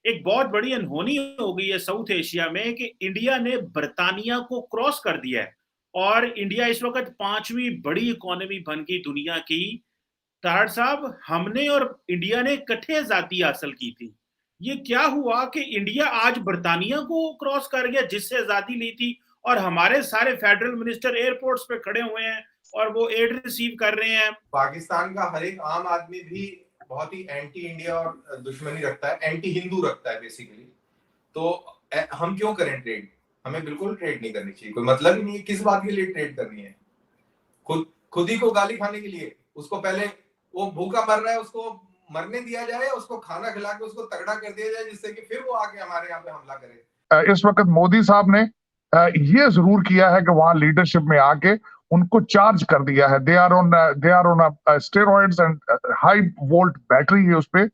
एक बहुत बड़ी अनहोनी हो गई है साउथ एशिया में कि इंडिया ने बर्तानिया को क्रॉस कर दिया है और इंडिया इस वक्त पांचवी बड़ी इकोनॉमी बन गई दुनिया की। तारड़ साहब, हमने और इंडिया ने इकट्ठे आजादी हासिल की थी। ये क्या हुआ कि इंडिया आज बर्तानिया को क्रॉस कर गया जिससे आजादी ली थी, और हमारे सारे फेडरल मिनिस्टर एयरपोर्ट्स पे खड़े हुए हैं और वो एड रिसीव कर रहे हैं। पाकिस्तान का हर एक आम आदमी भी बहुत ही एंटी इंडिया और दुश्मनी रखता है, एंटी हिंदू रखता है बेसिकली। तो हम क्यों करें ट्रेड? हमें बिल्कुल ट्रेड नहीं करनी चाहिए, कोई मतलब ही नहीं है। किस बात के लिए ट्रेड करनी है? खुद ही को गाली खाने के लिए। उसको पहले, वो भूखा मर रहा है, उसको मरने दिया जाए, उसको खाना खिला के उसको तगड़ा कर दिया जाए, जिससे कि फिर वो आके हमारे यहाँ पे हमला करे। इस वक्त मोदी साहब ने ये जरूर किया है कि वहां लीडरशिप में आके उनको चार्ज कर दिया है। They are on steroids and high volt battery है उस पे,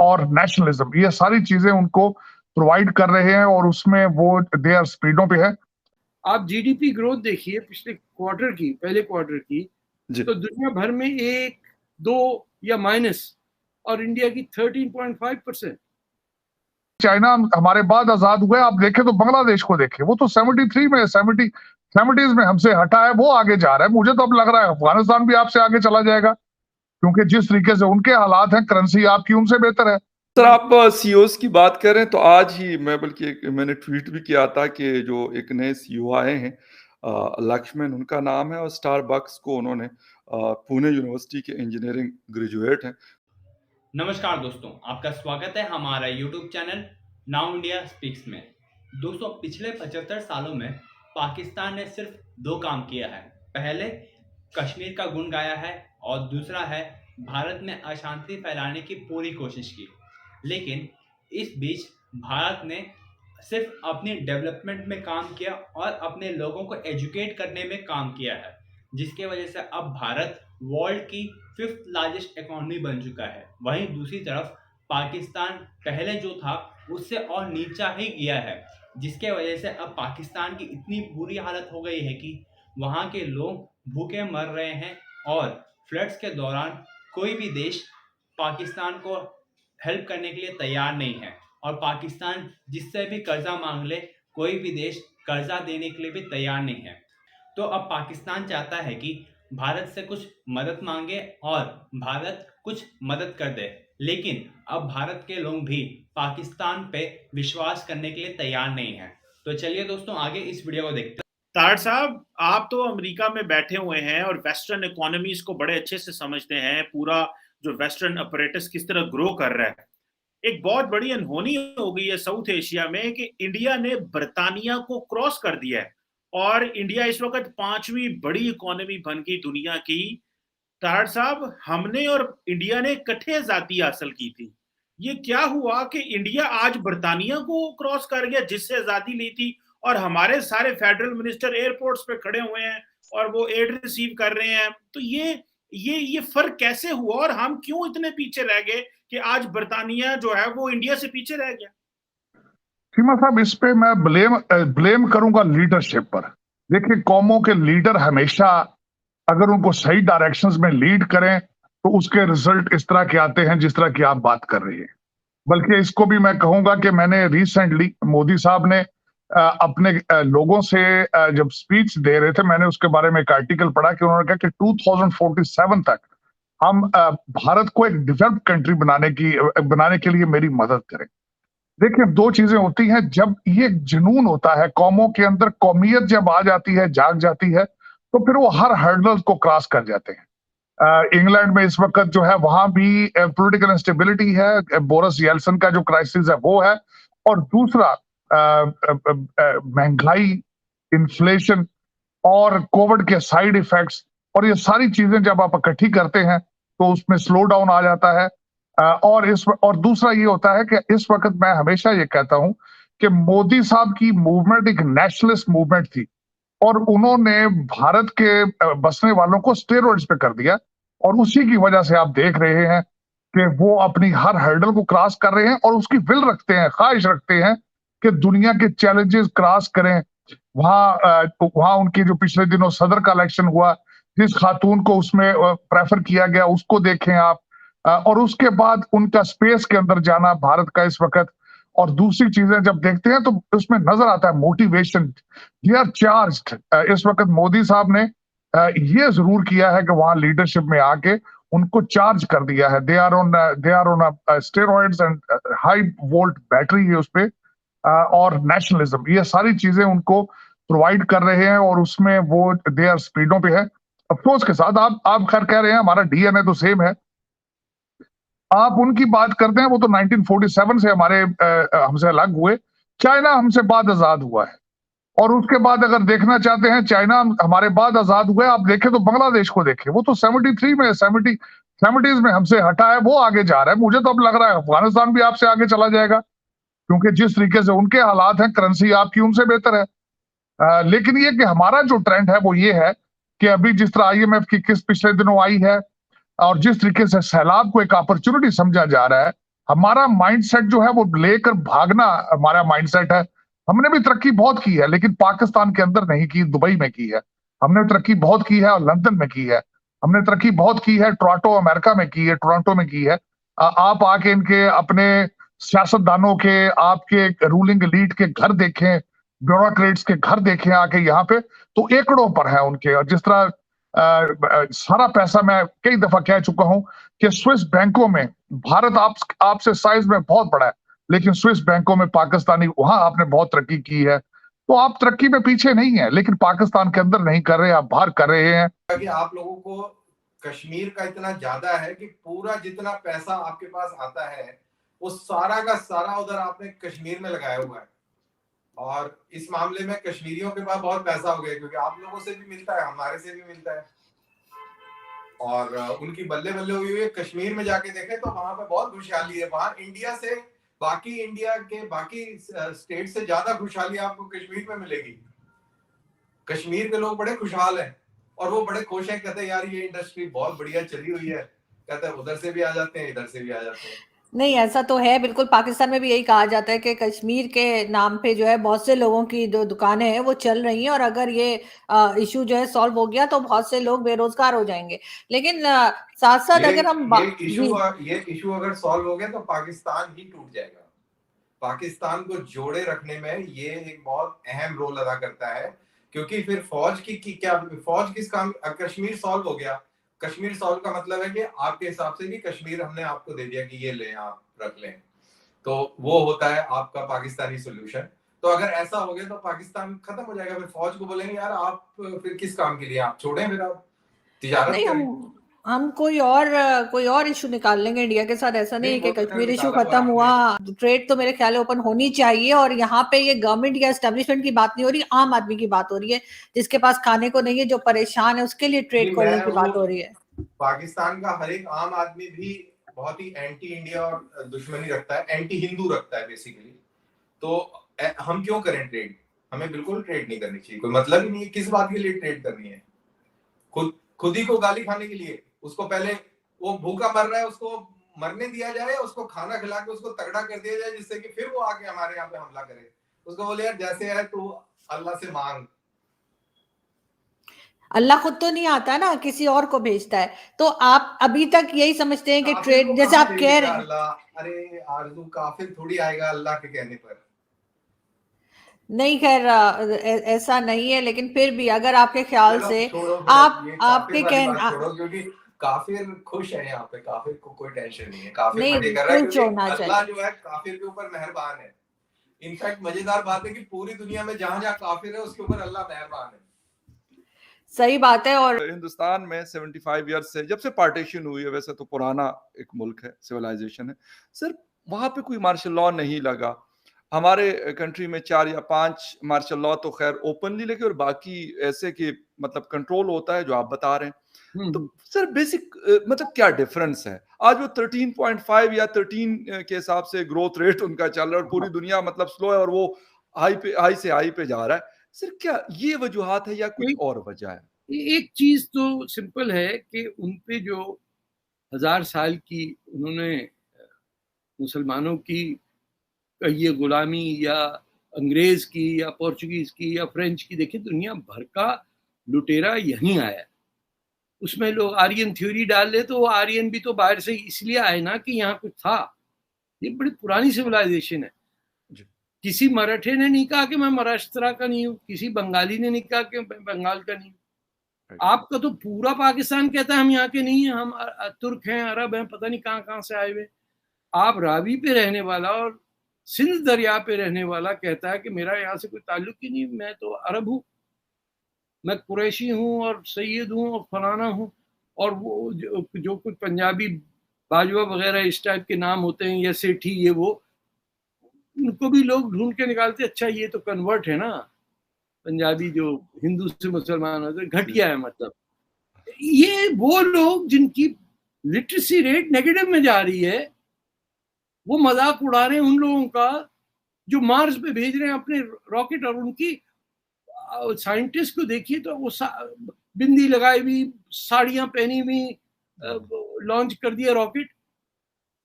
और नेशनलिज्म, ये सारी चीजें उनको प्रोवाइड कर रहे हैं और उसमें वो दे आर स्पीडों पे है। आप जीडीपी ग्रोथ देखिए पिछले क्वार्टर की, पहले क्वार्टर की, तो दुनिया भर में 1, 2 या माइनस, और इंडिया की 13.5%। चाइना हमारे बाद आजाद हुए, आप देखें तो बांग्लादेश को देखें, वो तो 73 में 70s में हमसे हटा है, वो आगे जा रहा है। मुझे तो अब लग रहा है अफगानिस्तान भी आपसे आगे चला जाएगा, क्योंकि जिस तरीके से उनके हालात हैं, करेंसी आपकी उनसे बेहतर है। सर, आप सीईओस की बात कर रहे हैं तो आज ही मैंने ट्वीट भी किया था कि जो एक नए सीईओ आए हैं, लक्ष्मण उनका नाम है, और स्टारबक्स को उन्होंने पुणे यूनिवर्सिटी के इंजीनियरिंग ग्रेजुएट हैं। नमस्कार दोस्तों, आपका स्वागत है हमारा YouTube channel now India speaks में। दोस्तों, पिछले 75 सालों में पाकिस्तान ने सिर्फ 2 काम किया है। पहले कश्मीर का गुण गाया है और दूसरा है भारत में अशांति फैलाने की पूरी कोशिश की। लेकिन इस बीच भारत ने सिर्फ अपनी डेवलपमेंट में काम किया और अपने लोगों को एजुकेट करने में काम किया है, जिसके वजह से अब भारत वर्ल्ड की 5th लार्जेस्ट इकोनॉमी बन चुका है। वहीं दूसरी तरफ पाकिस्तान पहले जो था उससे और नीचा ही गया है, जिसके वजह से अब पाकिस्तान की इतनी बुरी हालत हो गई है कि वहाँ के लोग भूखे मर रहे हैं और फ्लड्स के दौरान कोई भी देश पाकिस्तान को हेल्प करने के लिए तैयार नहीं है, और पाकिस्तान जिससे भी कर्जा मांग ले, कोई भी देश कर्जा देने के लिए भी तैयार नहीं है। तो अब पाकिस्तान चाहता है कि भारत से कुछ मदद मांगे और भारत कुछ मदद कर दे, लेकिन अब भारत के लोग भी पाकिस्तान पे विश्वास करने के लिए तैयार नहीं है। तो चलिए दोस्तों, आगे इस वीडियो को देखते हैं। तारड़ साहब, आप तो अमेरिका में बैठे हुए हैं और वेस्टर्न इकोनॉमीज को बड़े अच्छे से समझते हैं, पूरा जो वेस्टर्न अपरेटस किस तरह ग्रो कर रहा है। एक बहुत बड़ी अनहोनी हो गई है साउथ एशिया में कि इंडिया ने बर्तानिया को क्रॉस कर दिया है और इंडिया इस वक्त पांचवी बड़ी इकोनॉमी बन गई दुनिया की। तारड़ साहब, हमने और इंडिया ने इकट्ठे आजादी हासिल की थी। ये क्या हुआ कि इंडिया आज बर्तानिया को क्रॉस कर गया जिससे आजादी ली थी, और हमारे सारे फेडरल मिनिस्टर एयरपोर्ट्स पे खड़े हुए हैं और वो एड रिसीव कर रहे हैं। तो ये फर्क कैसे हुआ और हम क्यों इतने पीछे रह गए कि आज बर्तानिया जो है वो इंडिया से पीछे रह गया? सीमा साहब, इस पे मैं ब्लेम करूंगा लीडरशिप पर। देखिए, कौमों के लीडर हमेशा अगर उनको सही डायरेक्शंस में लीड करें तो उसके रिजल्ट इस तरह के आते हैं जिस तरह की आप बात कर रही है। बल्कि इसको भी मैं कहूंगा कि मैंने रिसेंटली मोदी साहब ने अपने लोगों से जब स्पीच दे रहे थे, मैंने उसके बारे में एक आर्टिकल पढ़ा कि उन्होंने कहा कि 2047 तक हम भारत को एक डेवलप्ड कंट्री बनाने के लिए मेरी मदद करें। देखिए, 2 चीजें होती हैं। जब ये जुनून होता है कौमों के अंदर, कौमियत जब आ जाती है, जाग जाती है, तो फिर वो हर हर्डल को क्रॉस कर जाते हैं। इंग्लैंड में इस वक्त जो है वहां भी पॉलिटिकल इंस्टेबिलिटी है, बोरिस येल्सन का जो क्राइसिस है वो है, और दूसरा महंगाई, इन्फ्लेशन और कोविड के साइड इफेक्ट्स, और ये सारी चीजें जब आप इकट्ठी करते हैं तो उसमें स्लो डाउन आ जाता है। और दूसरा ये होता है कि इस वक्त मैं हमेशा ये कहता हूं कि मोदी साहब की मूवमेंट एक नेशनलिस्ट मूवमेंट थी, और उन्होंने भारत के बसने वालों को स्टेरॉइड्स पे कर दिया, और उसी की वजह से आप देख रहे हैं कि वो अपनी हर हर्डल को क्रॉस कर रहे हैं और उसकी विल रखते हैं, ख्वाहिश रखते हैं कि दुनिया के चैलेंजेस क्रॉस करें। वहां उनकी जो पिछले दिनों सदर का इलेक्शन हुआ, जिस खातून को उसमें प्रेफर किया गया उसको देखें आप, और उसके बाद उनका स्पेस के अंदर जाना, भारत का इस वक्त और दूसरी चीजें जब देखते हैं तो उसमें नजर आता है मोटिवेशन, दे आर चार्ज्ड। इस वक्त मोदी साहब ने ये जरूर किया है कि वहां लीडरशिप में आके उनको चार्ज कर दिया है। They are on steroids and high volt battery है उस पे, और नेशनलिज्म, ये सारी चीजें उनको प्रोवाइड कर रहे हैं और उसमें वो दे आर स्पीडों पे है। अफसोस के साथ आप खैर कह रहे हैं हमारा डीएनए तो सेम है। आप उनकी बात करते हैं, वो तो 1947 से हमारे हमसे अलग हुए। चाइना हमसे बाद आजाद हुआ है, और उसके बाद अगर देखना चाहते हैं चाइना हमारे बाद आजाद हुए, आप देखें तो बांग्लादेश को देखें, वो तो 73 में 70s में हमसे हटा है, वो आगे जा रहा है। मुझे तो अब लग रहा है अफगानिस्तान भी आपसे आगे चला जाएगा, क्योंकि जिस तरीके से उनके हालात हैं, करेंसी आपकी उनसे बेहतर है। लेकिन ये कि हमारा जो ट्रेंड है वो ये है कि अभी जिस तरह आईएमएफ की किस्त पिछले दिनों आई है और जिस तरीके से सैलाब को एक अपॉर्चुनिटी समझा जा रहा है, हमारा माइंडसेट जो है वो लेकर भागना हमारा माइंडसेट है। हमने भी तरक्की बहुत की है, लेकिन पाकिस्तान के अंदर नहीं की, दुबई में की है। हमने तरक्की बहुत की है और लंदन में की है। हमने तरक्की बहुत की है टोरंटो अमेरिका में की है, टोरंटो में की है। आप आके इनके अपने सियासतदानों के, आपके रूलिंग एलीट के घर देखें, ब्यूरोक्रेट्स के घर देखें आके यहाँ पे, तो एकड़ों पर है उनके। और जिस तरह सारा पैसा, मैं कई दफा कह चुका हूं कि स्विस बैंकों में, भारत आपसे साइज में बहुत बड़ा है, लेकिन स्विस बैंकों में पाकिस्तानी, वहां आपने बहुत तरक्की की है। तो आप तरक्की में पीछे नहीं है, लेकिन पाकिस्तान के अंदर नहीं कर रहे, आप बाहर कर रहे हैं। कि आप लोगों को कश्मीर का इतना ज्यादा है कि पूरा जितना पैसा आपके पास आता है वो सारा का सारा उधर आपने कश्मीर में लगाया हुआ है। और इस मामले में कश्मीरियों के पास बहुत पैसा हो गया, क्योंकि आप लोगों से भी मिलता है, हमारे से भी मिलता है, और उनकी बल्ले बल्ले हुई है। कश्मीर में जाके देखें तो वहां पे बहुत खुशहाली है। वहां इंडिया से, बाकी इंडिया के बाकी स्टेट से ज्यादा खुशहाली आपको कश्मीर में मिलेगी। कश्मीर के लोग बड़े खुशहाल हैं और वो बड़े खुश हैं, कहते हैं यार ये इंडस्ट्री बहुत बढ़िया चली हुई है, कहते हैं उधर से भी आ जाते हैं, इधर से भी आ जाते हैं। नहीं, ऐसा तो है बिल्कुल। पाकिस्तान में भी यही कहा जाता है कि कश्मीर के नाम पे जो है बहुत से लोगों की जो दुकानें हैं वो चल रही हैं, और अगर ये इशू जो है सॉल्व हो गया तो बहुत से लोग बेरोजगार हो जाएंगे। लेकिन साथ साथ अगर हम ये इशू अगर सॉल्व हो गया तो पाकिस्तान ही टूट जाएगा। पाकिस्तान को जोड़े रखने में ये एक बहुत अहम रोल अदा करता है, क्योंकि फिर फौज की क्या, फौज किस काम, कश्मीर सॉल्व हो गया। कश्मीर सॉल्व का मतलब है कि आपके हिसाब से कि कश्मीर हमने आपको दे दिया कि ये ले आप रख लें, तो वो होता है आपका पाकिस्तानी सोल्यूशन। तो अगर ऐसा हो गया तो पाकिस्तान खत्म हो जाएगा। फिर फौज को बोलेंगे यार आप फिर किस काम के लिए, आप छोड़ें, फिर आप तिजारत नहीं, करें। हम कोई और इशू निकाल लेंगे इंडिया के साथ। ऐसा नहीं है कि कश्मीर इशू खत्म हुआ। ट्रेड तो मेरे ख्याल है ओपन होनी चाहिए, और यहाँ पे ये गवर्नमेंट या एस्टेब्लिशमेंट की बात नहीं हो रही, आम आदमी की बात हो रही है, जिसके पास खाने को नहीं है, जो परेशान है, उसके लिए ट्रेड खोलने की बात हो रही है। पाकिस्तान का हर एक आम आदमी भी बहुत ही एंटी इंडिया और दुश्मनी रखता है, एंटी हिंदू रखता है बेसिकली। तो हम क्यों करें ट्रेड? हमें बिल्कुल ट्रेड नहीं करनी चाहिए, कोई मतलब ही नहीं है। किस बात के लिए ट्रेड करनी है? खुद ही को गाली खाने के लिए? उसको पहले, वो भूखा मर रहा है, उसको मरने दिया जाए, उसको खाना खिला के उसको तगड़ा कर दिया जाए, जिससे कि फिर वो आके हमारे यहाँ पे हमला करे। उसको बोले यार जैसे है तू अल्लाह से मांग। अल्लाह खुद तो नहीं आता ना, किसी और को भेजता है। तो आप अभी तक यही समझते हैं कि ट्रेड, जैसे आप कह रहे हैं, अरे आरज़ू काफिर थोड़ी आएगा अल्लाह के कहने पर। नहीं, खैर ऐसा नहीं है, लेकिन फिर भी अगर आपके ख्याल से आपके कहना, क्योंकि काफिर खुश है यहाँ पे, काफिर को कोई टेंशन नहीं है, काफिर नहीं, मजे कर रहा है, क्योंकि अल्लाह जो है काफिर के ऊपर मेहरबान है। इनफैक्ट मजेदार बात है कि पूरी दुनिया में जहां जहां काफिर है उसके ऊपर अल्लाह मेहरबान है। सही बात है। और हिंदुस्तान में 75 ईयर्स से, जब से पार्टीशन हुई है, वैसे तो पुराना एक मुल्क है, सिविलाइजेशन है, सिर्फ वहां पे कोई मार्शल लॉ नहीं लगा। हमारे कंट्री में 4 या 5 मार्शल लॉ तो खैर ओपनली लगे, और बाकी ऐसे कि मतलब कंट्रोल होता है जो आप बता रहे हैं। तो सर बेसिक मतलब क्या डिफरेंस है? आज वो 13.5 या 13 के हिसाब से ग्रोथ रेट उनका चल रहा है, और पूरी दुनिया मतलब स्लो है, और वो हाई से हाई पे जा रहा है। सर क्या ये वजूहात है या कुछ और वजह है? एक चीज तो सिंपल है कि उनपे जो 1000 साल की उन्होंने मुसलमानों की ये गुलामी, या अंग्रेज की, या पोर्चुगीज की, या फ्रेंच की, देखिए दुनिया भर का लुटेरा यहीं आया। उसमें लोग आर्यन थ्योरी डाल ले, तो वो आर्यन भी तो बाहर से इसलिए आए ना कि यहाँ कुछ था। ये बड़ी पुरानी सिविलाइजेशन है। किसी मराठे ने नहीं कहा कि मैं महाराष्ट्र का नहीं हूँ, किसी बंगाली ने नहीं कहा कि मैं बंगाल का नहीं हूँ। आपका तो पूरा पाकिस्तान कहता है हम यहाँ के नहीं हैं, हम तुर्क हैं, अरब हैं, पता नहीं कहाँ कहाँ से आए हुए। आप रावी पे रहने वाला और सिंध दरिया पे रहने वाला कहता है कि मेरा यहाँ से कोई ताल्लुक ही नहीं, मैं तो अरब हूँ, मैं कुरैशी हूँ और सैयद हूँ और फलाना हूँ। और वो जो कुछ पंजाबी बाजवा वगैरह इस टाइप के नाम होते हैं या सेठी, ये वो, उनको भी लोग ढूंढ के निकालते, अच्छा ये तो कन्वर्ट है ना, पंजाबी जो हिंदू से मुसलमान होते, घटिया है। मतलब ये वो लोग जिनकी लिटरेसी रेट नेगेटिव में जा रही है, वो मजाक उड़ा रहे हैं उन लोगों का जो मार्स पे भेज रहे हैं अपने रॉकेट। और उनकी साइंटिस्ट को देखिए तो वो बिंदी लगाई हुई, साड़ियां पहनी हुई, लॉन्च कर दिया रॉकेट।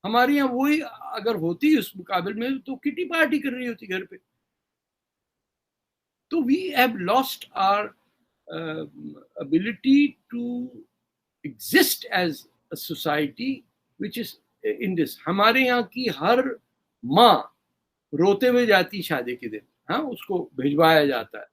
हमारे यहाँ वही अगर होती उस मुकाबले में तो किटी पार्टी कर रही होती घर पे। तो we have lost our ability to exist as a society which is in this। हमारे यहाँ की हर माँ रोते हुए जाती शादी के दिन, हाँ, उसको भिजवाया जाता है,